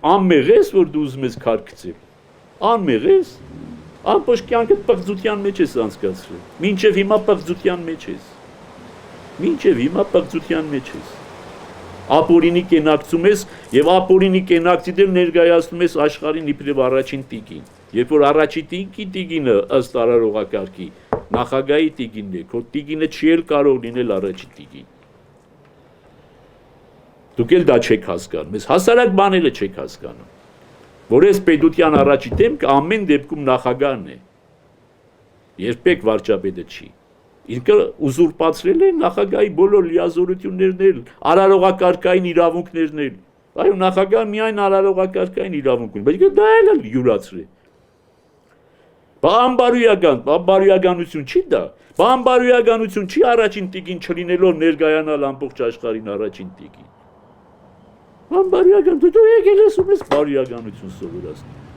Անմեղ ես, որ դու ուզում ես քար գցել, անմեղ ես, ամբողջ կյանքդ պղծության մեջ ես անցկացրել, մինչև հիմա պղծության մեջ ես, ապօրինի կենակցում ես և ապօրինի կենակցիդել ներկայացնում ես աշխարհին իբրև առաջին տիկին, երբ որ առաջին տիկինը ըստ արարողակարգի նախագահի տիկինն է, քո տիկինը չի էլ կարող լինել առաջին տիկին։ Դուք էլ դա չեք հասկանում, ես հասարակ բաները չեք հասկանում, որ այս պետության առաջի դեմքը ամեն դեպքում նախագահն է, երբեք վարչապետը չի, ինքը ուզուրպացրել է նախագահի բոլոր լիազորություններն էլ, արարողակարգային իրավունքներն էլ, այո նախագահը միայն արարողակարգային իրավունք ունի, բայց դա էլ յուրացրել, անբարոյականություն չի դա, անբարոյականություն չի առաջին տիկին չլինելով ներկայանալ ամբողջ աշխարհին առաջին տիկին, անբարոյական, դու եկել ես ու մեզ բարոյականություն սովորացնում։